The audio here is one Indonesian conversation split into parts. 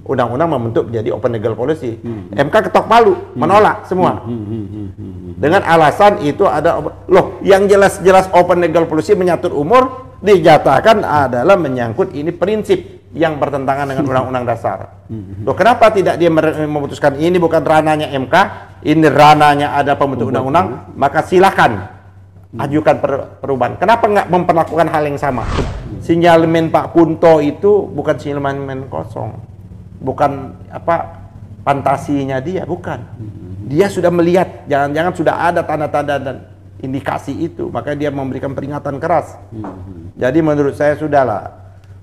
undang-undang membentuk menjadi open legal policy. MK ketok palu, menolak semua. Dengan alasan itu ada, loh yang jelas-jelas open legal policy mengatur umur, dijatakan adalah menyangkut ini prinsip yang bertentangan dengan undang-undang dasar. Loh kenapa tidak dia memutuskan ini bukan ranahnya MK, ini ranahnya ada pembentuk undang-undang, maka silakan ajukan perubahan. Kenapa nggak memperlakukan hal yang sama? Sinyalemen Pak Punto itu bukan sinyalemen kosong, bukan apa fantasinya dia, bukan. Dia sudah melihat, jangan-jangan sudah ada tanda-tanda dan indikasi itu, maka dia memberikan peringatan keras. Jadi menurut saya sudahlah,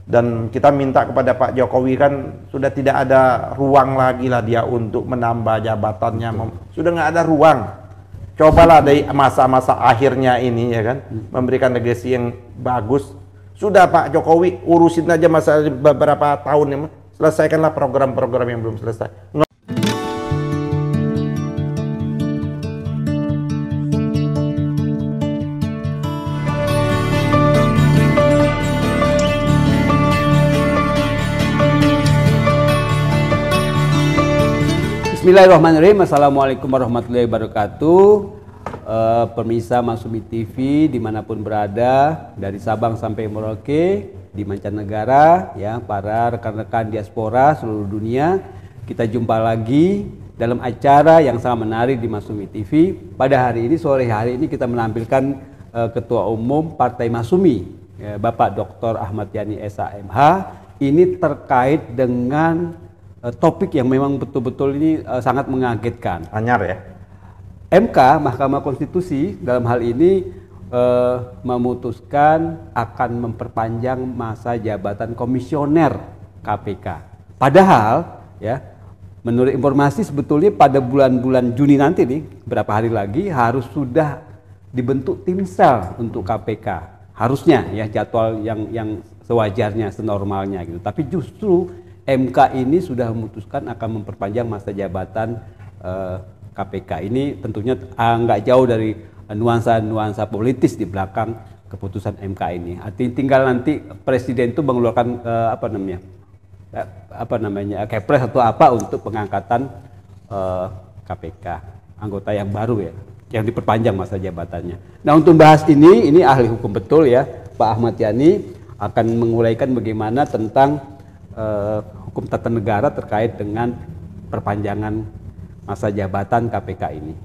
dan kita minta kepada Pak Jokowi kan sudah tidak ada ruang lagi lah dia untuk menambah jabatannya, sudah nggak ada ruang. Cobalah dari masa-masa akhirnya ini ya kan, memberikan legasi yang bagus. Sudah Pak Jokowi urusin aja masa beberapa tahun ya, selesaikanlah program-program yang belum selesai. Bismillahirrahmanirrahim. Assalamualaikum warahmatullahi wabarakatuh. Pemirsa Masumi TV dimanapun berada, dari Sabang sampai Merauke, di mancanegara, ya, para rekan-rekan diaspora seluruh dunia, kita jumpa lagi dalam acara yang sangat menarik di Masumi TV. Pada hari ini, sore hari ini kita menampilkan Ketua Umum Partai Masumi, ya, Bapak Dr. Ahmad Yani SHMH. Ini terkait dengan topik yang memang betul-betul ini sangat mengagetkan. Anyar ya. MK, Mahkamah Konstitusi dalam hal ini memutuskan akan memperpanjang masa jabatan komisioner KPK. Padahal ya, menurut informasi sebetulnya pada bulan-bulan Juni nanti nih, berapa hari lagi harus sudah dibentuk tim sel untuk KPK. Harusnya ya, jadwal yang sewajarnya, senormalnya gitu. Tapi justru MK ini sudah memutuskan akan memperpanjang masa jabatan KPK. Ini tentunya nggak jauh dari nuansa-nuansa politis di belakang keputusan MK ini. Artinya tinggal nanti presiden itu mengeluarkan kepres atau apa untuk pengangkatan KPK, anggota yang baru ya, yang diperpanjang masa jabatannya. Nah, untuk bahas ini ahli hukum betul ya, Pak Ahmad Yani akan menguraikan bagaimana tentang hukum tata negara terkait dengan perpanjangan masa jabatan KPK ini.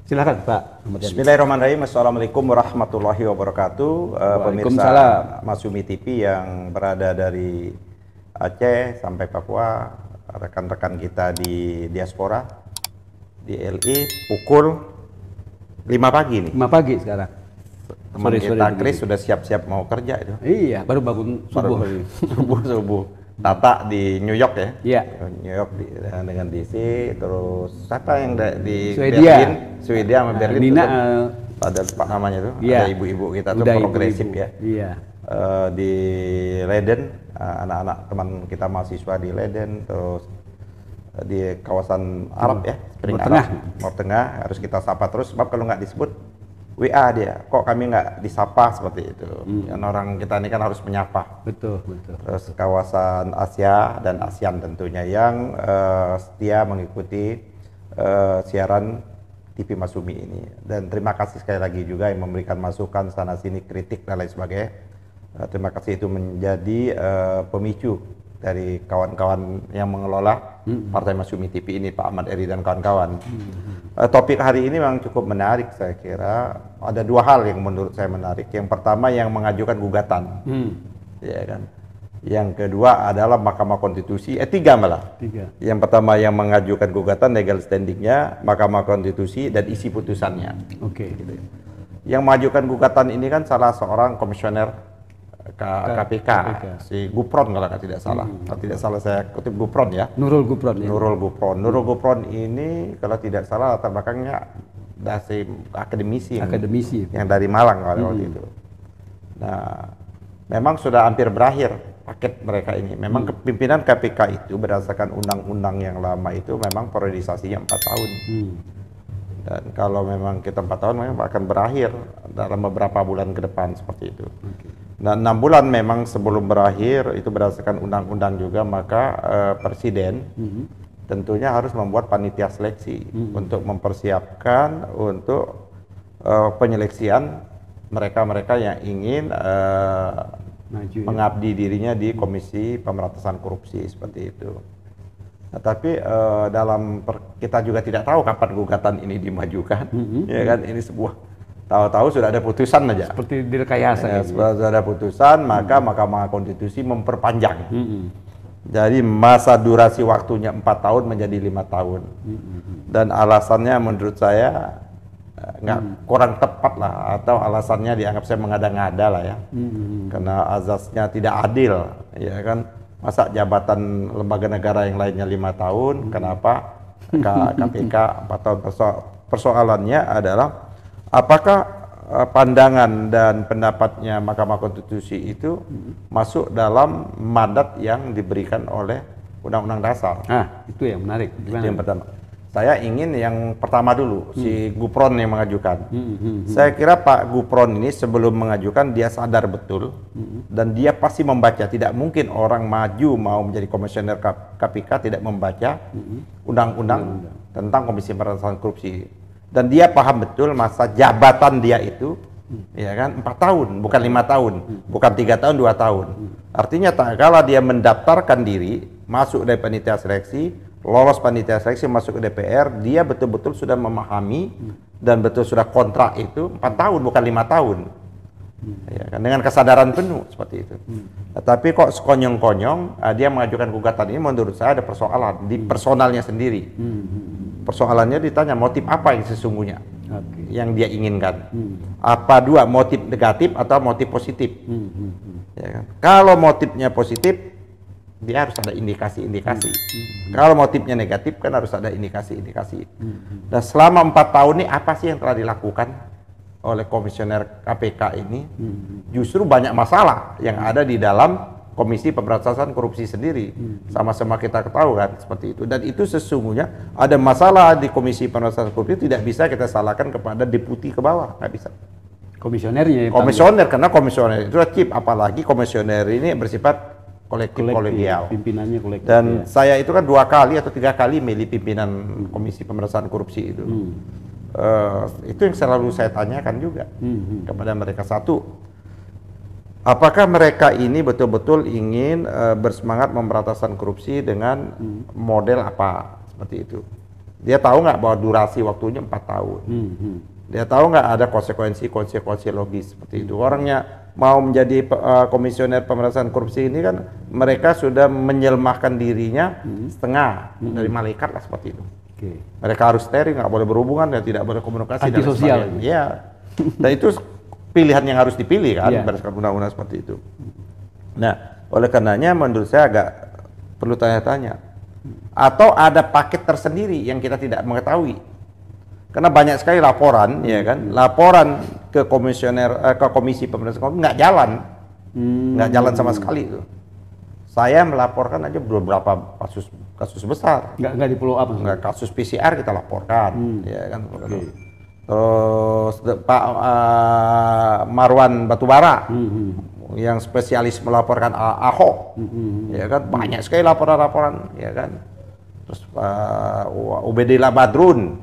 Silakan Pak. Bismillahirrahmanirrahim. Assalamualaikum warahmatullahi wabarakatuh. Pemirsa Masumi TV yang berada dari Aceh sampai Papua, rekan-rekan kita di diaspora, di LI, pukul 5 pagi nih. 5 pagi sekarang. Teman kita Chris sudah siap-siap mau kerja itu. Iya, baru bangun subuh. Subuh. Tata di New York ya. Iya. New York dengan DC, terus siapa yang di Swedia. Berlin, Swedia sama Berlin. Nina, ada Pak namanya tuh, iya. ada ibu-ibu kita tuh progresif ya. Iya. Di Leiden, anak-anak teman kita mahasiswa di Leiden, terus di kawasan Arab ya, Spring Arab, Timur Tengah, harus kita sapa terus, sebab kalau nggak disebut WA dia, kok kami nggak disapa seperti itu. Yang orang kita ini kan harus menyapa. Betul. Terus kawasan Asia dan ASEAN tentunya yang setia mengikuti siaran TV Masumi ini. Dan terima kasih sekali lagi juga yang memberikan masukan sana sini, kritik dan lain sebagainya. Terima kasih, itu menjadi pemicu dari kawan-kawan yang mengelola Partai Masumi TV ini, Pak Ahmad Eri dan kawan-kawan. Topik hari ini memang cukup menarik, saya kira. Ada dua hal yang menurut saya menarik. Yang pertama yang mengajukan gugatan, ya kan. Yang kedua adalah Mahkamah Konstitusi, tiga malah. Yang pertama yang mengajukan gugatan, legal standingnya, Mahkamah Konstitusi, dan isi putusannya. Oke. Gitu. Yang mengajukan gugatan ini kan salah seorang komisioner KPK, si Gupron kalau tidak salah. Kalau tidak salah saya kutip Gupron ya. Nurul Gupron. Ya? Nurul Gupron ini kalau tidak salah latar belakangnya dari akademisi yang dari Malang waktu itu. Nah, memang sudah hampir berakhir paket mereka ini. Memang kepimpinan KPK itu berdasarkan undang-undang yang lama itu memang periodisasinya 4 tahun. Dan kalau memang kita 4 tahun memang akan berakhir dalam beberapa bulan ke depan seperti itu. Dan 6 bulan memang sebelum berakhir itu berdasarkan undang-undang juga, maka presiden tentunya harus membuat panitia seleksi untuk mempersiapkan untuk penyeleksian mereka-mereka yang ingin Maju, mengabdi dirinya di Komisi Pemberantasan Korupsi seperti itu. Nah, tapi kita juga tidak tahu kapan gugatan ini dimajukan, ya kan? Ini sebuah tahu-tahu sudah ada putusan aja. Seperti direkayasa. Ya, sudah ada putusan, maka Mahkamah Konstitusi memperpanjang. Jadi masa durasi waktunya 4 tahun menjadi 5 tahun. Dan alasannya menurut saya nggak kurang tepat lah, atau alasannya dianggap saya mengada-ngada lah ya. Karena azasnya tidak adil, ya kan? Masa jabatan lembaga negara yang lainnya 5 tahun, kenapa KPK 4 tahun? Persoalannya adalah apakah pandangan dan pendapatnya Mahkamah Konstitusi itu masuk dalam mandat yang diberikan oleh Undang-Undang Dasar. Itu yang menarik. Itu yang pertama. Saya ingin yang pertama dulu, si Gufron yang mengajukan. Saya kira Pak Gufron ini sebelum mengajukan dia sadar betul dan dia pasti membaca. Tidak mungkin orang maju mau menjadi komisioner KPK tidak membaca undang-undang tentang Komisi Pemberantasan Korupsi. Dan dia paham betul masa jabatan dia itu, ya kan, 4 tahun, bukan 5 tahun, bukan 3 tahun, 2 tahun. Artinya tak kala dia mendaftarkan diri, masuk dari panitia seleksi, lolos panitia seleksi, masuk ke DPR, dia betul-betul sudah memahami dan betul sudah kontrak itu 4 tahun, bukan 5 tahun. Ya kan, dengan kesadaran penuh seperti itu. Tapi kok sekonyong-konyong dia mengajukan gugatan ini, menurut saya ada persoalan di personalnya sendiri. Persoalannya ditanya motif apa yang sesungguhnya yang dia inginkan. Apa dua, motif negatif atau motif positif? Ya kan? Kalau motifnya positif, dia harus ada indikasi-indikasi. Kalau motifnya negatif kan harus ada indikasi-indikasi. Dan selama 4 tahun ini apa sih yang telah dilakukan oleh komisioner KPK ini? Justru banyak masalah yang ada di dalam Komisi Pemberantasan Korupsi sendiri. Sama-sama kita ketahui kan seperti itu. Dan itu sesungguhnya ada masalah di Komisi Pemberantasan Korupsi, tidak bisa kita salahkan kepada deputi ke bawah, nggak bisa. Komisionernya. Komisioner, karena komisioner itu chip, apalagi komisioner ini bersifat kolektif, kolegial. Pimpinannya kolektif. Dan saya itu kan 2 kali atau 3 kali milih pimpinan Komisi Pemberantasan Korupsi itu. Itu yang selalu saya tanyakan juga kepada mereka. Satu, apakah mereka ini betul-betul ingin bersemangat pemberantasan korupsi dengan model apa seperti itu? Dia tahu nggak bahwa durasi waktunya 4 tahun? Dia tahu nggak ada konsekuensi logis seperti itu? Orangnya mau menjadi komisioner pemberantasan korupsi ini kan mereka sudah menjelmahkan dirinya setengah dari malaikat lah seperti itu. Mereka harus steril, nggak boleh berhubungan dan tidak boleh komunikasi. Antisosial. Ya, dan itu pilihan yang harus dipilih kan berdasarkan undang-undang seperti itu. Nah, oleh karenanya menurut saya agak perlu tanya-tanya. Atau ada paket tersendiri yang kita tidak mengetahui. Karena banyak sekali laporan, ya kan? Laporan ke komisioner ke Komisi Pemberantasan Korupsi nggak jalan. Nggak jalan sama sekali itu. Saya melaporkan aja beberapa kasus besar. Nggak di follow up. Nggak, kasus PCR kita laporkan, ya kan? Terus Pak Marwan Batubara yang spesialis melaporkan Ahok, ya kan, banyak sekali laporan-laporan, ya kan. Terus Ubedillah Badrun,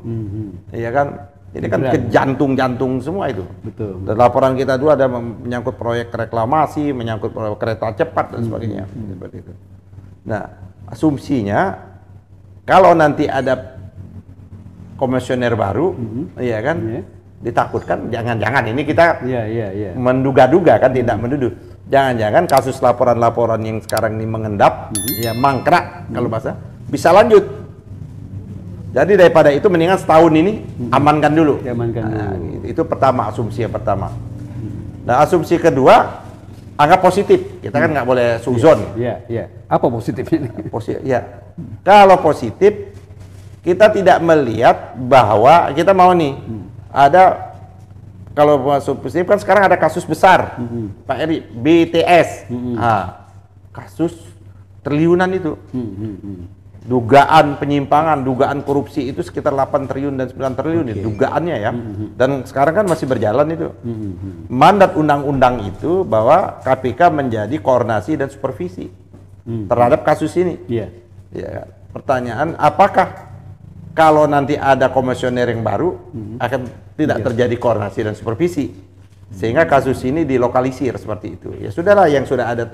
ya kan, ini kan ke jantung-jantung semua itu. Betul. Dan laporan kita dulu ada menyangkut proyek reklamasi, menyangkut proyek kereta cepat dan sebagainya, seperti itu. Nah, asumsinya kalau nanti ada komisioner baru, ya kan, ditakutkan jangan-jangan ini kita menduga-duga kan, tidak menduduh. Jangan-jangan kasus laporan-laporan yang sekarang ini mengendap, ya mangkrak kalau bahasa, bisa lanjut. Jadi daripada itu mendingan setahun ini amankan dulu. Itu pertama, asumsi yang pertama. Nah, asumsi kedua, anggap positif. Kita kan nggak boleh suzon. Apa positifnya? Kalau positif, kita tidak melihat bahwa kita mau nih ada, kalau positif kan sekarang ada kasus besar, Pak Eri, BTS, kasus triliunan itu. dugaan penyimpangan, dugaan korupsi itu sekitar 8 triliun dan 9 triliun itu dugaannya ya. Dan sekarang kan masih berjalan itu. Mandat undang-undang itu bahwa KPK menjadi koordinasi dan supervisi terhadap kasus ini. Ya, pertanyaan, apakah kalau nanti ada komisioner yang baru akan tidak terjadi koordinasi dan supervisi sehingga kasus ini dilokalisir seperti itu? Ya sudahlah yang sudah ada,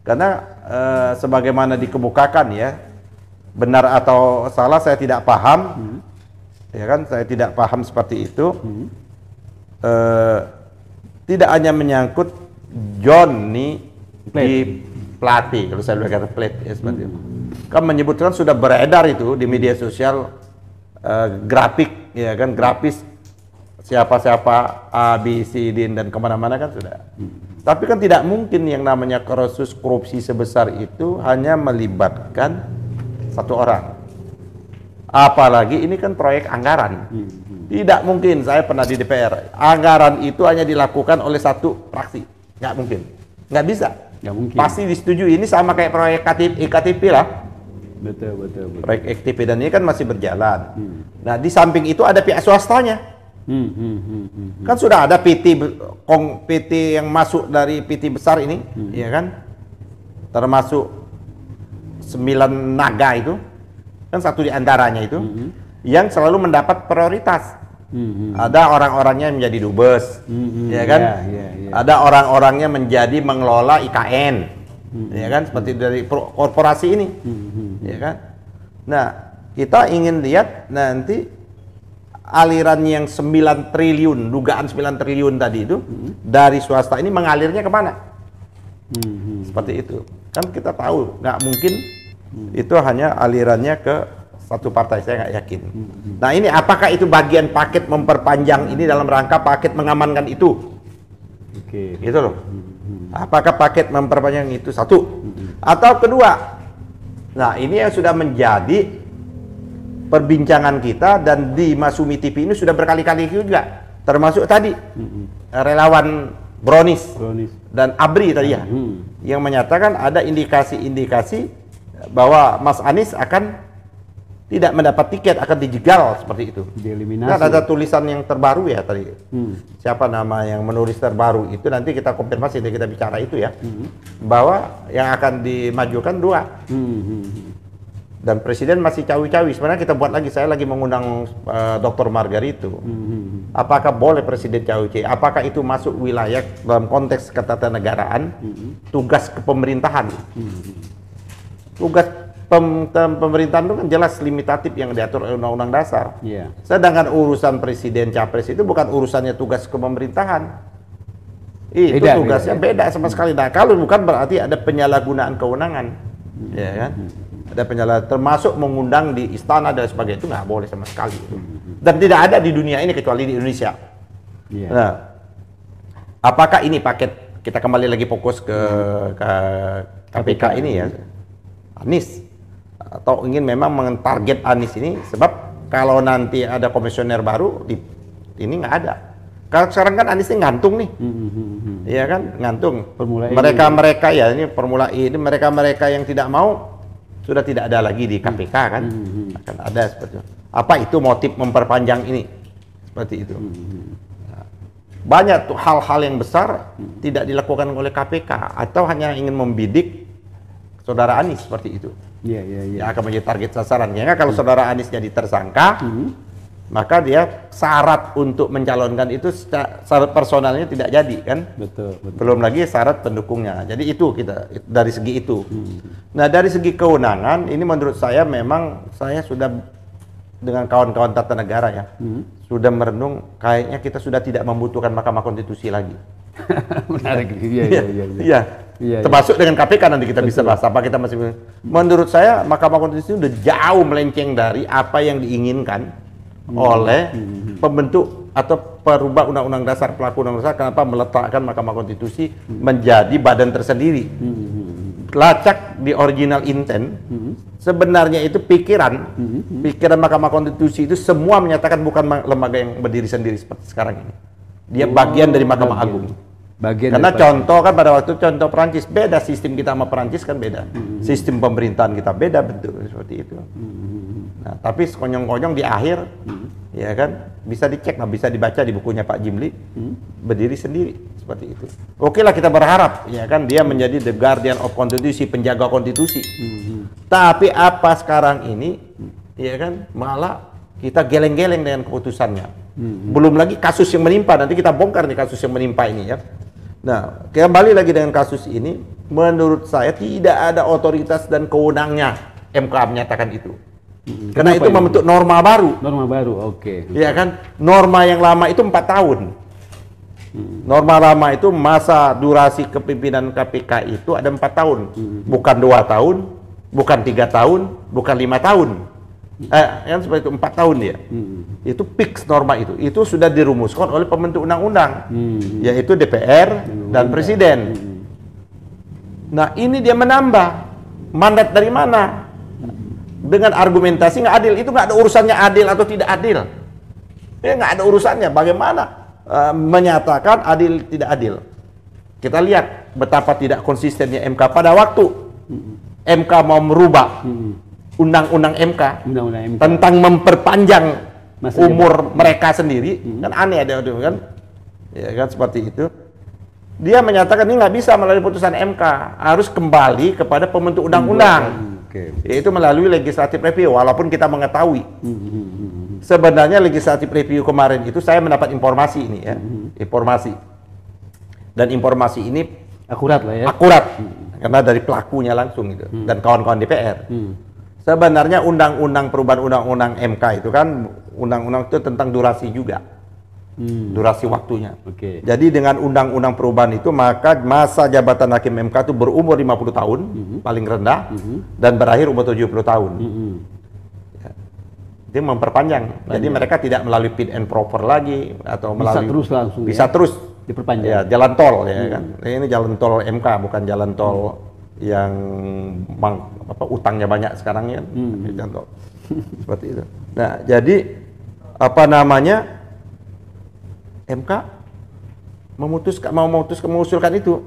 karena sebagaimana dikemukakan ya, benar atau salah saya tidak paham, ya kan, saya tidak paham seperti itu. Tidak hanya menyangkut John nih di Plate, kalau saya bilang kata Plate ya, seperti itu. Kan menyebutkan sudah beredar itu di media sosial grafik, ya kan, grafis siapa-siapa A, B, C, D dan kemana-mana kan sudah. Tapi kan tidak mungkin yang namanya kasus korupsi sebesar itu hanya melibatkan satu orang. Apalagi ini kan proyek anggaran. Tidak mungkin, saya pernah di DPR, anggaran itu hanya dilakukan oleh satu fraksi. Nggak mungkin. Nggak bisa. Nggak mungkin. Pasti disetujui. Ini sama kayak proyek iktp lah. Betul. Proyek iktp dan ini kan masih berjalan. Nah, di samping itu ada pihak swastanya. Kan sudah ada PT yang masuk dari PT besar ini, ya kan? Termasuk 9 naga itu, kan satu di antaranya itu yang selalu mendapat prioritas. Ada orang-orangnya menjadi dubes, ya kan? Ada orang-orangnya menjadi mengelola IKN, ya kan? Seperti dari korporasi ini, ya kan? Nah, kita ingin lihat nanti aliran yang 9 triliun, dugaan 9 triliun tadi itu dari swasta ini mengalirnya kemana? Seperti itu. Kan kita tahu nggak mungkin itu hanya alirannya ke satu partai, saya nggak yakin. Nah ini apakah itu bagian paket memperpanjang ini dalam rangka paket mengamankan itu? Gitu loh. Apakah paket memperpanjang itu satu? Atau kedua, nah ini yang sudah menjadi perbincangan kita dan di Masumi TV ini sudah berkali-kali juga, termasuk tadi relawan Bronis dan Abri tadi ya, yang menyatakan ada indikasi-indikasi bahwa Mas Anies akan tidak mendapat tiket, akan dijegal seperti itu. Dieliminasi. Kan ada tulisan yang terbaru ya tadi. Siapa nama yang menulis terbaru itu, nanti kita konfirmasi, nanti kita bicara itu ya. Bahwa yang akan dimajukan 2. Dan Presiden masih cawi-cawi. Sebenarnya kita buat lagi, saya lagi mengundang Dr. Margarito. Apakah boleh Presiden cawi-cawi? Apakah itu masuk wilayah dalam konteks ketatanegaraan, tugas kepemerintahan? Tugas pemerintahan itu kan jelas limitatif yang diatur oleh Undang-Undang Dasar. Sedangkan urusan Presiden Capres itu bukan urusannya tugas kepemerintahan. Itu tugasnya beda sama sekali. Nah, kalau bukan berarti ada penyalahgunaan kewenangan, ya kan? Ada penyalahgunaan, termasuk mengundang di istana dan sebagainya, itu nggak boleh sama sekali. Dan tidak ada di dunia ini kecuali di Indonesia. Nah, apakah ini paket? Kita kembali lagi fokus ke KPK ini ya. Anies, atau ingin memang mentarget Anies ini, sebab kalau nanti ada komisioner baru ini nggak ada. Kalau sekarang kan Anies ini ngantung nih, iya kan, ngantung. Mereka ya, ini Formula E ini mereka yang tidak mau sudah tidak ada lagi di KPK kan, akan ada seperti itu. Apa itu motif memperpanjang ini? Seperti itu. Banyak tuh hal-hal yang besar tidak dilakukan oleh KPK atau hanya ingin membidik Saudara Anies seperti itu. Yang akan menjadi target sasaran. Karena kalau Saudara Anies jadi tersangka, maka dia syarat untuk mencalonkan itu syarat personalnya tidak jadi kan? Betul. Belum lagi syarat pendukungnya. Jadi itu kita dari segi itu. Nah, dari segi kewenangan ini menurut saya memang saya sudah dengan kawan-kawan tata negara ya, sudah merenung kayaknya kita sudah tidak membutuhkan Mahkamah Konstitusi lagi. Menarik. Iya. Termasuk dengan KPK nanti kita bisa bahas apa kita masih. Menurut saya Mahkamah Konstitusi sudah jauh melenceng dari apa yang diinginkan oleh pembentuk atau perubah Undang-Undang Dasar, pelaku Undang-Undang Dasar. Kenapa meletakkan Mahkamah Konstitusi menjadi badan tersendiri? Lacak di original intent, sebenarnya itu pikiran Mahkamah Konstitusi itu semua menyatakan bukan lembaga yang berdiri sendiri seperti sekarang ini. Dia bagian dari Mahkamah Agung. Karena contoh kan pada waktu contoh Perancis beda sistem kita sama Perancis kan beda. Sistem pemerintahan kita beda bentuk seperti itu. Nah, tapi sekonyong-konyong di akhir ya kan bisa dicek, nah, bisa dibaca di bukunya Pak Jimli, berdiri sendiri seperti itu. Oke lah, kita berharap ya kan dia menjadi the guardian of konstitusi, penjaga konstitusi. Tapi apa sekarang ini ya kan malah kita geleng-geleng dengan keputusannya. Belum lagi kasus yang menimpa, nanti kita bongkar nih kasus yang menimpa ini ya. Nah, kembali lagi dengan kasus ini, menurut saya tidak ada otoritas dan kewenangannya MK menyatakan itu. Karena itu membentuk norma baru. Norma baru, oke. Ya kan, norma yang lama itu 4 tahun. Norma lama itu masa durasi kepimpinan KPK itu ada 4 tahun, bukan 2 tahun, bukan 3 tahun, bukan 5 tahun. Kan seperti itu 4 tahun dia. Itu fix norma itu sudah dirumuskan oleh pembentuk undang-undang, yaitu DPR dan Presiden. Nah, ini dia menambah mandat dari mana? Dengan argumentasi nggak adil. Itu nggak ada urusannya adil atau tidak adil. Ya nggak ada urusannya. Bagaimana menyatakan adil tidak adil? Kita lihat betapa tidak konsistennya MK pada waktu MK mau merubah undang-undang MK tentang memperpanjang umur mereka sendiri, kan aneh ada kan, ya kan seperti itu. Dia menyatakan ini nggak bisa melalui putusan MK, harus kembali kepada pembentuk undang-undang, yaitu melalui legislative review. Walaupun kita mengetahui sebenarnya legislative review kemarin itu saya mendapat informasi ini ya, informasi, dan informasi ini akurat lah ya, akurat karena dari pelakunya langsung itu dan kawan-kawan DPR. Sebenarnya undang-undang perubahan undang-undang MK itu kan undang-undang itu tentang durasi juga, durasi waktunya. Jadi dengan undang-undang perubahan itu maka masa jabatan hakim MK itu berumur 50 tahun paling rendah dan berakhir umur 70 tahun. Dia memperpanjang. Jadi mereka tidak melalui fit and proper lagi atau melalui terus langsung bisa terus diperpanjang. Ya, jalan tol ya kan. Ini jalan tol MK bukan jalan tol yang utangnya banyak sekarang ya. Contoh seperti itu. Nah, jadi apa namanya? MK mengusulkan itu.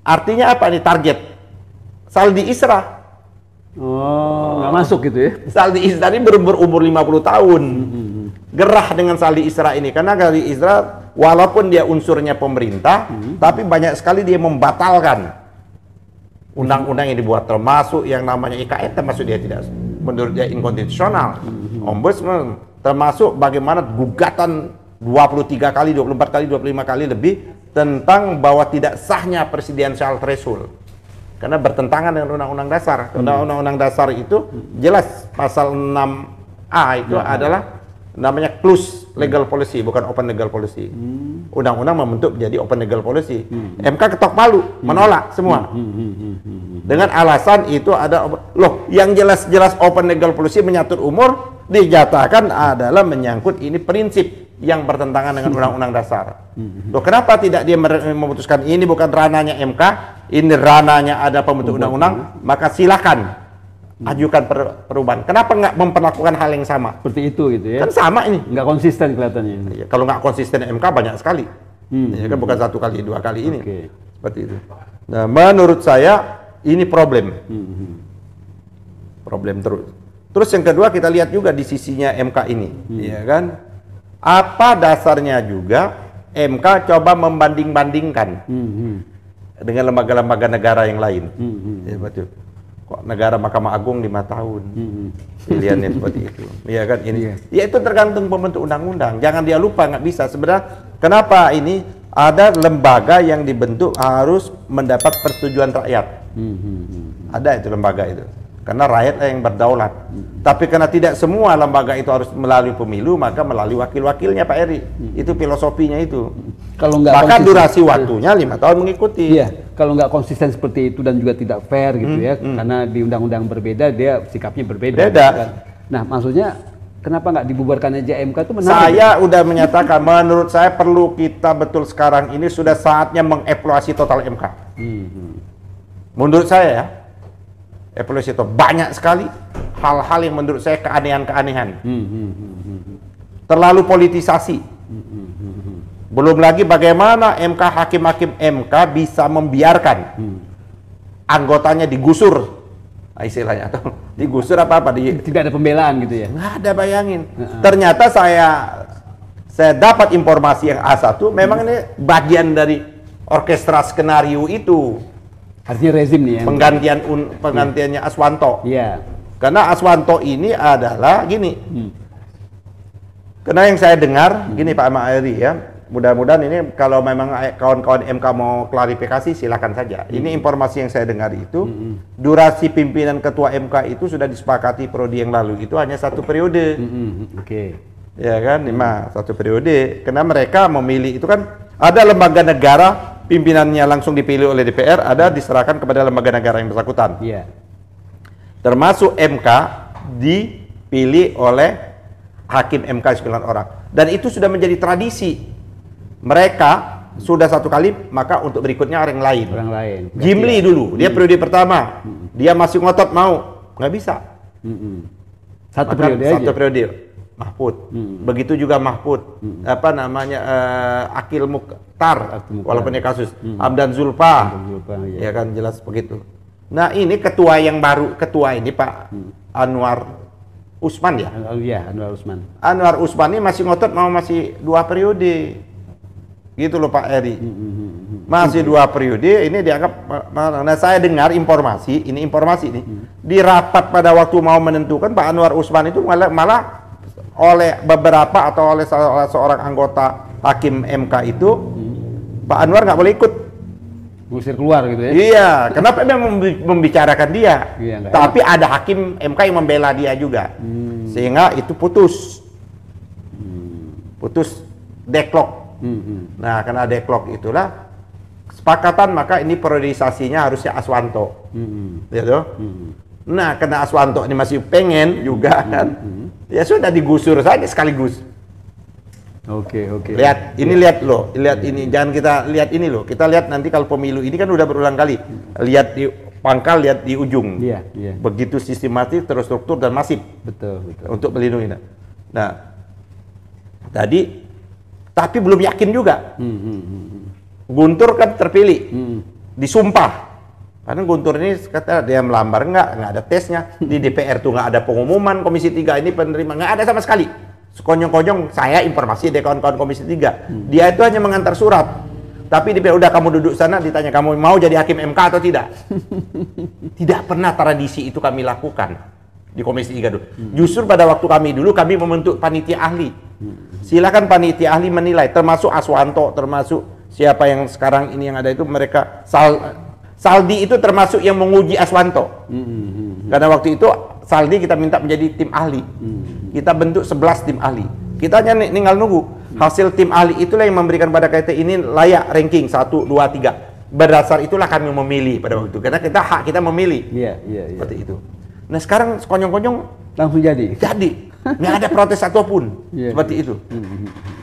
Artinya apa nih target? Saldi Isra. Oh, nggak masuk gitu ya? Saldi Isra ini berumur 50 tahun. Gerah dengan Saldi Isra ini karena Saldi Isra walaupun dia unsurnya pemerintah, tapi banyak sekali dia membatalkan undang-undang yang dibuat, termasuk yang namanya IKN, termasuk dia tidak, menurut dia inkonstitusional. Ombudsman, termasuk bagaimana gugatan 23 kali, 24 kali, 25 kali lebih tentang bahwa tidak sahnya presidensial threshold. Karena bertentangan dengan Undang-Undang Dasar. Undang-Undang Dasar itu jelas pasal 6A itu adalah namanya close legal policy, bukan open legal policy. Undang-undang membentuk menjadi open legal policy. MK ketok palu, menolak semua. Dengan alasan itu ada, loh yang jelas-jelas open legal policy menyatur umur, dijatakan adalah menyangkut ini prinsip yang bertentangan dengan Undang-Undang Dasar. Loh kenapa tidak dia memutuskan ini bukan rananya MK, ini rananya ada pembentuk undang-undang, maka silakan ajukan perubahan. Kenapa nggak memperlakukan hal yang sama? Seperti itu gitu ya? Kan sama ini. Nggak konsisten kelihatannya. Ya, kalau nggak konsisten MK banyak sekali. Ya kan bukan 1 kali, 2 kali ini. Seperti itu. Nah, menurut saya ini problem. Problem terus. Terus yang kedua kita lihat juga di sisinya MK ini, ya kan? Apa dasarnya juga MK coba membanding-bandingkan dengan lembaga-lembaga negara yang lain. Ya betul. Kok negara Mahkamah Agung 5 tahun pilihannya seperti itu, ya kan ini, ya itu tergantung pembentuk undang-undang. Jangan dia lupa, nggak bisa sebenarnya. Kenapa ini ada lembaga yang dibentuk harus mendapat persetujuan rakyat? Ada itu lembaga itu, karena rakyat yang berdaulat. Tapi karena tidak semua lembaga itu harus melalui pemilu, maka melalui wakil-wakilnya Pak Eri. Itu filosofinya itu. Kalau nggak maka durasi waktunya 5 tahun mengikuti. Iya, kalau nggak konsisten seperti itu dan juga tidak fair gitu ya, karena di undang-undang berbeda dia sikapnya berbeda. Gitu kan. Nah, maksudnya kenapa nggak dibubarkan aja MK itu menarik? Saya udah menyatakan, menurut saya perlu kita betul sekarang ini sudah saatnya mengevaluasi total MK. Menurut saya ya, evaluasi itu banyak sekali hal-hal yang menurut saya keanehan-keanehan. Terlalu politisasi. Belum lagi bagaimana hakim-hakim MK bisa membiarkan anggotanya digusur, istilahnya, atau digusur apa-apa. Tidak ada pembelaan gitu ya? Nggak ada, bayangin. Ternyata saya dapat informasi yang A1, memang ini bagian dari orkestra skenario itu. Artinya rezim nih ya? Penggantiannya Aswanto. Iya. Karena Aswanto ini adalah gini. Karena yang saya dengar, gini Pak Ma'eri ya, mudah-mudahan ini kalau memang kawan-kawan MK mau klarifikasi silakan saja. Ini informasi yang saya dengar itu, durasi pimpinan ketua MK itu sudah disepakati periode yang lalu, itu hanya 1 periode. Oke. Ya kan, 1 periode. Karena mereka memilih, itu kan ada lembaga negara, pimpinannya langsung dipilih oleh DPR, ada diserahkan kepada lembaga negara yang bersangkutan. Iya. Termasuk MK dipilih oleh hakim MK 9 orang, dan itu sudah menjadi tradisi. Mereka sudah 1 kali, maka untuk berikutnya orang lain. Jimli dulu, dia periode pertama, dia masih ngotot mau, nggak bisa. Satu periode. Mahfud. Begitu juga Mahfud. Akil Mukhtar, walaupun dia kasus. Hamdan Zulfa, ya kan, jelas begitu. Nah ini ketua yang baru, ketua ini Pak Anwar Usman ya? Iya, Anwar Usman. Anwar Usman ini masih ngotot mau masih 2 periode. Gitu loh Pak Eri. Masih 2 periode, ini dianggap. Nah saya dengar informasi, ini di rapat pada waktu mau menentukan, Pak Anwar Usman itu malah oleh beberapa atau oleh salah seorang anggota hakim MK itu, Pak Anwar nggak boleh ikut. Ngusir keluar gitu ya? Iya, kenapa dia membicarakan dia? Iya, tapi ada hakim MK yang membela dia juga, sehingga itu putus deadlock. Nah, karena deadlock itulah kesepakatan, maka ini periodisasinya harusnya Aswanto, gitu. Nah, karena Aswanto ini masih pengen juga kan, ya sudah digusur saja sekaligus. Oke. Lihat ini, jangan kita lihat ini loh. Kita lihat nanti kalau pemilu ini kan udah berulang kali. Lihat di pangkal, lihat di ujung. Iya. Begitu sistematis, terstruktur dan masif. Betul. Untuk melindungi. Nah, tapi belum yakin juga. Guntur kan terpilih, disumpah. Karena Guntur ini kata dia melamar, nggak ada tesnya. Di DPR tuh nggak ada pengumuman Komisi 3 ini penerima, nggak ada sama sekali. Sekonyong-konyong saya informasi dari kawan-kawan Komisi 3. Dia itu hanya mengantar surat. Tapi DPR udah kamu duduk sana, ditanya kamu mau jadi hakim MK atau tidak. Tidak pernah tradisi itu kami lakukan di Komisi 3 dulu. Justru pada waktu kami membentuk panitia ahli. Silakan panitia ahli menilai, termasuk Aswanto, termasuk siapa yang sekarang ini yang ada itu, mereka Saldi itu termasuk yang menguji Aswanto. Karena waktu itu Saldi kita minta menjadi tim ahli. Kita bentuk 11 tim ahli. Kita hanya tinggal nunggu. Hasil tim ahli itulah yang memberikan pada KT ini layak ranking 1, 2, 3. Berdasar itulah kami memilih pada waktu itu. Karena hak kita memilih. Iya. Seperti itu. Nah sekarang sekonyong-konyong langsung jadi. Nggak ada protes apapun. Seperti itu.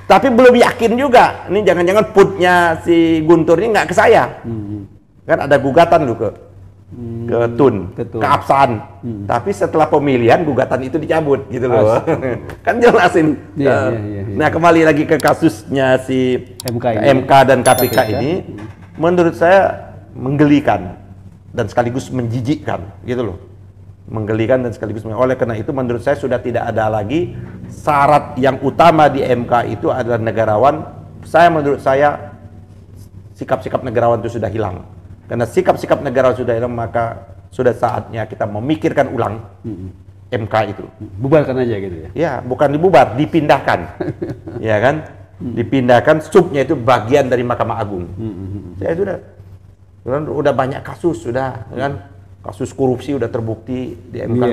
Tapi belum yakin juga. Ini jangan-jangan putnya si Guntur ini nggak ke saya. Kan ada gugatan loh ke TUN, ke Absan. Tapi setelah pemilihan gugatan itu dicabut gitu loh. Kan jelasin. Nah, kembali lagi ke kasusnya si MK dan KPK ini, menurut saya menggelikan dan sekaligus menjijikkan gitu loh. Menggelikan dan sekaligus oleh karena itu menurut saya sudah tidak ada lagi syarat yang utama di MK itu adalah negarawan. Menurut saya sikap-sikap negarawan itu sudah hilang. Karena sikap-sikap negara sudah hilang, maka sudah saatnya kita memikirkan ulang MK itu. Bubarkan aja gitu ya? Ya, bukan dibubar, dipindahkan. Ya kan? Dipindahkan, subnya itu bagian dari Mahkamah Agung. Saya sudah banyak kasus, sudah kan? Kasus korupsi sudah terbukti di MK.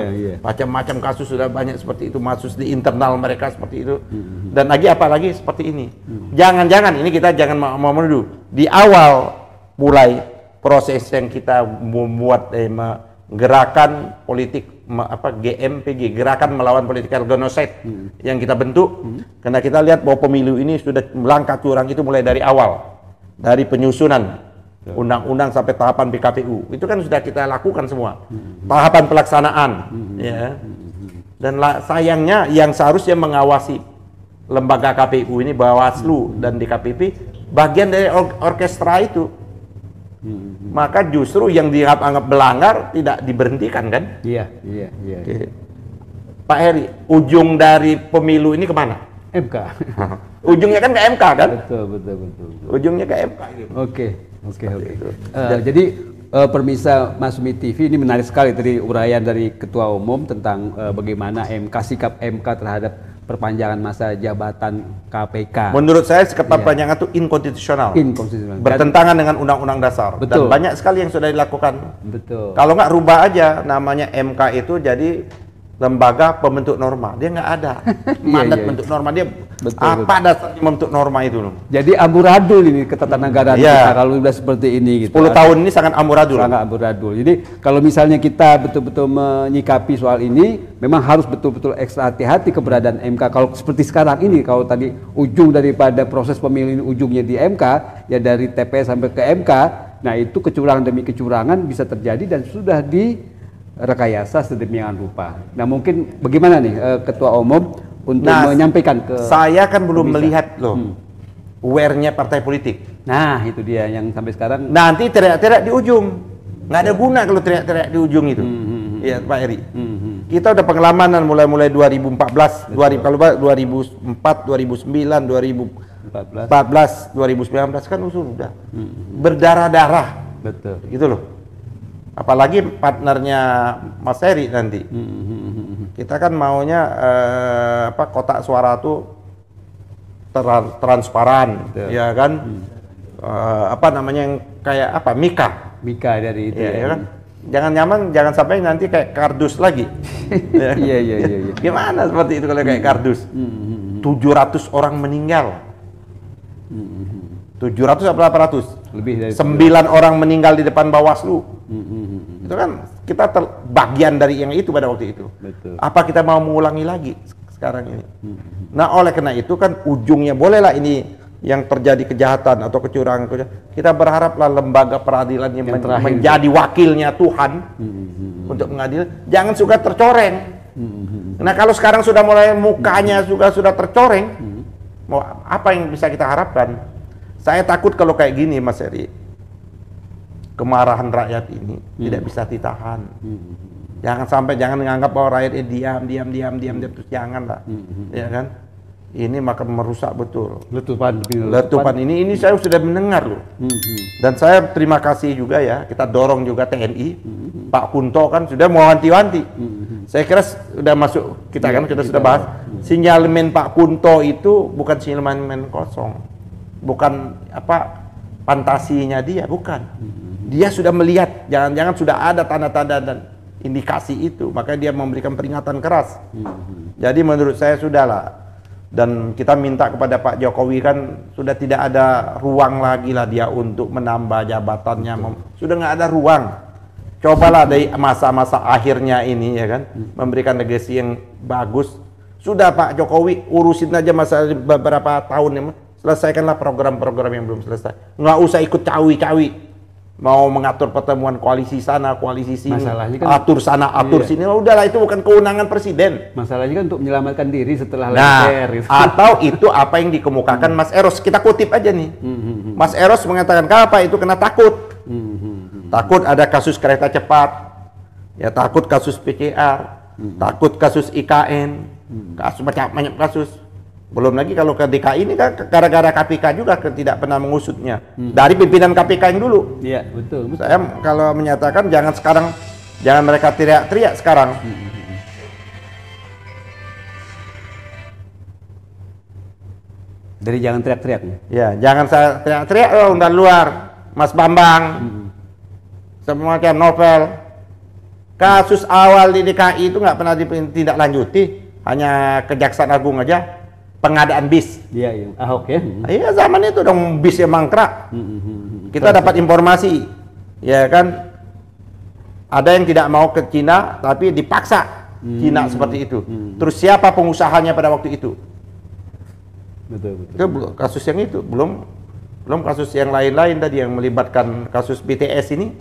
Macam-macam kasus sudah banyak seperti itu, masuk di internal mereka seperti itu. Dan apalagi seperti ini. Jangan-jangan, ini kita jangan mau menuduh. Di awal mulai proses yang kita membuat gerakan politik GMPG, gerakan melawan political genocide yang kita bentuk, karena kita lihat bahwa pemilu ini sudah melangkah curang itu mulai dari awal, dari penyusunan undang-undang sampai tahapan PKPU itu kan sudah kita lakukan semua, tahapan pelaksanaan, ya. Dan sayangnya yang seharusnya mengawasi lembaga KPU ini, Bawaslu dan DKPP bagian dari orkestra itu. Maka justru yang dianggap melanggar tidak diberhentikan kan? Iya. Oke. Pak Heri, ujung dari pemilu ini kemana? MK. Ujungnya kan ke MK kan? Betul. Ujungnya ke MK. Oke. Jadi pemirsa Masumi TV, ini menarik sekali tadi uraian dari Ketua Umum tentang bagaimana sikap MK terhadap perpanjangan masa jabatan KPK. Menurut saya sikap perpanjangan itu inkonstitusional. Bertentangan dengan Undang-Undang Dasar. Betul. Dan banyak sekali yang sudah dilakukan. Betul. Kalau nggak rubah aja namanya MK itu jadi lembaga pembentuk norma. Dia nggak ada mandat bentuk norma. Dia apa dasarnya membentuk norma itu loh. Jadi amburadul ini ketatanegaraan kita kalau sudah seperti ini gitu. 10 tahun ini sangat amburadul. Sangat amburadul. Jadi kalau misalnya kita betul-betul menyikapi soal ini, memang harus betul-betul ekstra hati-hati keberadaan MK. Kalau seperti sekarang ini, kalau tadi ujung daripada proses pemilu ini ujungnya di MK, ya dari TPS sampai ke MK, nah itu kecurangan demi kecurangan bisa terjadi dan sudah direkayasa sedemikian rupa. Nah mungkin bagaimana nih Ketua Umum untuk menyampaikan ke saya kan belum melihat loh aware-nya partai politik. Nah itu dia yang sampai sekarang nanti teriak-teriak di ujung, nggak ada guna kalau teriak-teriak di ujung itu. Iya Pak Heri. Kita udah pengalaman mulai 2014, 2004, 2009, 2014, 2019 kan sudah berdarah-darah. Betul. Gitu loh. Apalagi partnernya Mas Heri nanti. Kita kan maunya kotak suara tuh transparan, ya kan? Yang kayak apa? Mika dari itu ya kan? Jangan sampai nanti kayak kardus lagi. Iya. Gimana seperti itu kalau kayak kardus? 700 orang meninggal. 700 apa 800? Lebih dari 9 orang meninggal di depan Bawaslu. Itu kan kita bagian dari yang itu pada waktu itu. Betul. Apa kita mau mengulangi lagi sekarang ini? Nah, oleh karena itu kan ujungnya bolehlah ini yang terjadi kejahatan atau kecurangan. Kita berharaplah lembaga peradilan yang menjadi wakilnya Tuhan untuk mengadil. Jangan suka tercoreng. Nah, kalau sekarang sudah mulai mukanya sudah tercoreng, mau apa yang bisa kita harapkan? Saya takut kalau kayak gini, Mas Heri. Kemarahan rakyat ini tidak bisa ditahan. Jangan menganggap bahwa rakyat diam terus janganlah. Ya kan? Ini maka merusak betul. Letupan ini saya sudah mendengar loh. Dan saya terima kasih juga ya, kita dorong juga TNI. Pak Kunto kan sudah mau wanti-wanti. Saya kira sudah masuk kita sudah bahas. Sinyalemen Pak Kunto itu bukan sinyalemen kosong. Bukan fantasinya dia, bukan. Dia sudah melihat, jangan-jangan sudah ada tanda-tanda dan indikasi itu, maka dia memberikan peringatan keras. Jadi menurut saya sudahlah, dan kita minta kepada Pak Jokowi kan sudah tidak ada ruang lagi lah dia untuk menambah jabatannya. Sudah nggak ada ruang. Cobalah dari masa-masa akhirnya ini ya kan, memberikan legasi yang bagus. Sudah Pak Jokowi urusin aja masa beberapa tahun ya, selesaikanlah program-program yang belum selesai. Nggak usah ikut cawi-cawi. Mau mengatur pertemuan koalisi sana, koalisi sini, atur sana, atur sini. Udahlah, itu bukan kewenangan presiden. Masalahnya kan untuk menyelamatkan diri setelah lengser. Atau itu apa yang dikemukakan Mas Eros. Kita kutip aja nih. Mas Eros mengatakan apa itu kena takut. Takut ada kasus kereta cepat. Ya takut kasus PCR. Takut kasus IKN. Kasus banyak kasus. Belum lagi kalau ke DKI ini kan gara-gara KPK juga tidak pernah mengusutnya. Dari pimpinan KPK yang dulu. Iya, betul. Saya kalau menyatakan jangan mereka teriak-teriak sekarang. Dari jangan teriak-teriak. Ya, jangan saya teriak-teriak undang luar. Mas Bambang. Semacam novel. Kasus awal di DKI itu nggak pernah ditindaklanjuti. Hanya Kejaksaan Agung aja. Pengadaan bis. Iya. Ahok ya. Iya, zaman itu dong bisnya mangkrak. Kita dapat informasi, ya kan? Ada yang tidak mau ke Cina, tapi dipaksa Cina seperti itu. Terus siapa pengusahanya pada waktu itu? Betul. Itu kasus yang itu, belum kasus yang lain-lain tadi yang melibatkan kasus BTS ini.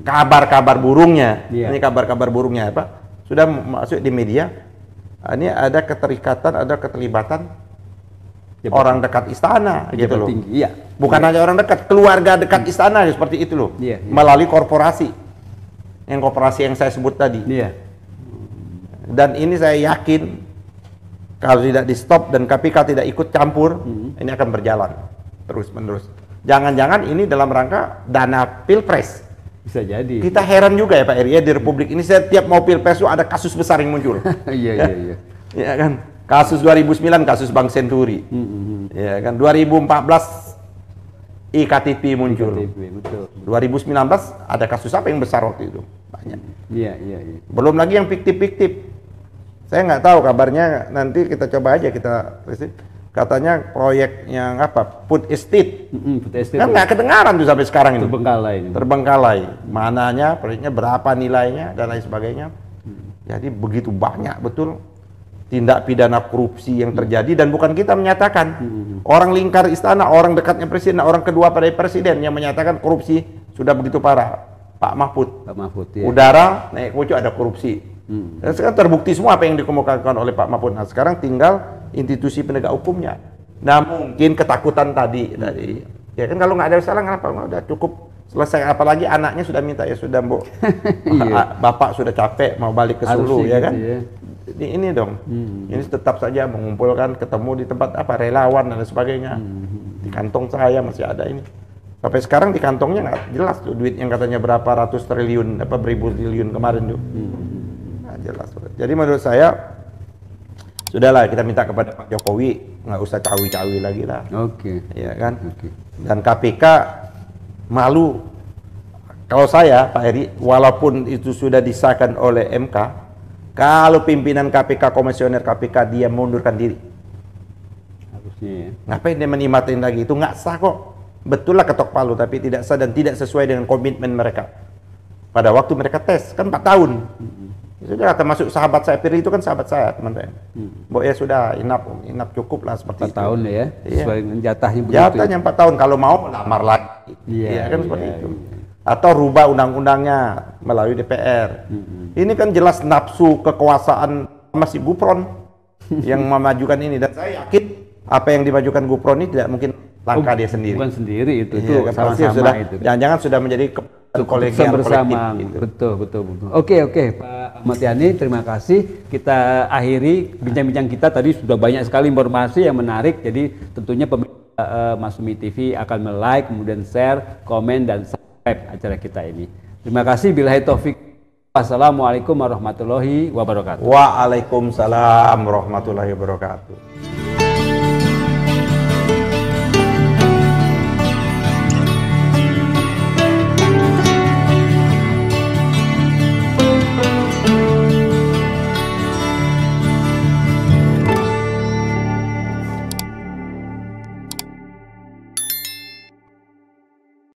Kabar-kabar burungnya. Ini kabar-kabar burungnya apa? Sudah masuk di media. Ini ada keterikatan, ada keterlibatan orang dekat istana gitu loh. Tinggi, iya. Bukan hanya orang dekat, keluarga dekat istana seperti itu loh. Iya, iya. Melalui korporasi. Yang korporasi yang saya sebut tadi. Iya. Dan ini saya yakin kalau tidak di stop dan KPK tidak ikut campur, ini akan berjalan terus menerus. Jangan-jangan ini dalam rangka dana pilpres. Bisa jadi. Kita heran juga ya Pak Eri, ya, di Republik ini setiap mau pilpres itu ada kasus besar yang muncul. Iya, ya? iya. Ya kan? Kasus 2009 kasus Bank Senturi. Ya kan? 2014 iktp muncul. Betul. 2019 ada kasus apa yang besar waktu itu? Banyak. Iya. Belum lagi yang fiktif-fiktif. Saya nggak tahu kabarnya, nanti kita coba aja kita katanya proyek yang apa, food estate. Food estate Kan nggak kedengaran tuh sampai sekarang ini. Terbengkalai. Mananya, proyeknya berapa nilainya dan lain sebagainya. Jadi begitu banyak betul tindak pidana korupsi yang terjadi dan bukan kita menyatakan. Orang lingkar istana, orang dekatnya presiden, orang kedua pada presiden yang menyatakan korupsi sudah begitu parah. Pak Mahfud. Ya. Udara naik kucu ada korupsi. Dan sekarang terbukti semua apa yang dikemukakan oleh Pak Mahfud. Nah, sekarang tinggal institusi penegak hukumnya. Nah, mungkin ketakutan tadi dari ya kan kalau nggak ada salah kenapa udah cukup selesai, apalagi anaknya sudah minta ya sudah Mbok. Bapak sudah capek mau balik ke Solo ya kan. Ya. Ini dong. Ini tetap saja mengumpulkan ketemu di tempat apa relawan dan sebagainya. Di kantong saya masih ada ini. Sampai sekarang di kantongnya nggak jelas tuh duit yang katanya berapa ratus triliun apa beribu triliun kemarin tuh. Jelas. Jadi menurut saya sudahlah kita minta kepada Pak Jokowi nggak usah cawi-cawi lagi lah. Oke. Ya kan. Dan KPK malu. Kalau saya Pak Heri, walaupun itu sudah disahkan oleh MK, kalau pimpinan KPK, komisioner KPK dia mundurkan diri. Harusnya ya. Ngapain dia menikmatin lagi itu nggak sah kok. Betul lah ketok palu tapi tidak sah dan tidak sesuai dengan komitmen mereka. Pada waktu mereka tes kan 4 tahun. Sudah termasuk sahabat saya Firly itu kan sahabat saya teman-teman. Mbok ya sudah enough cukup lah seperti 4 tahun ya. Sesuai dengan jatahnya begitu. Jatahnya 4 tahun kalau mau lamar lagi. Iya kan seperti itu. Atau rubah undang-undangnya melalui DPR. Ini kan jelas nafsu kekuasaan masih Gufron yang memajukan ini dan saya yakin apa yang dimajukan Gufron ini tidak mungkin langkah dia sendiri. Bukan sendiri itu Kan sama-sama itu. Jangan-jangan sudah menjadi kolegial bersama. Gitu. Betul. Oke Pak Ahmad Yani, terima kasih. Kita akhiri bincang-bincang kita tadi sudah banyak sekali informasi yang menarik. Jadi tentunya pemirsa Masumi TV akan like, kemudian share, komen dan subscribe acara kita ini. Terima kasih. Billahi taufik. Wassalamualaikum warahmatullahi wabarakatuh. Waalaikumsalam warahmatullahi wabarakatuh.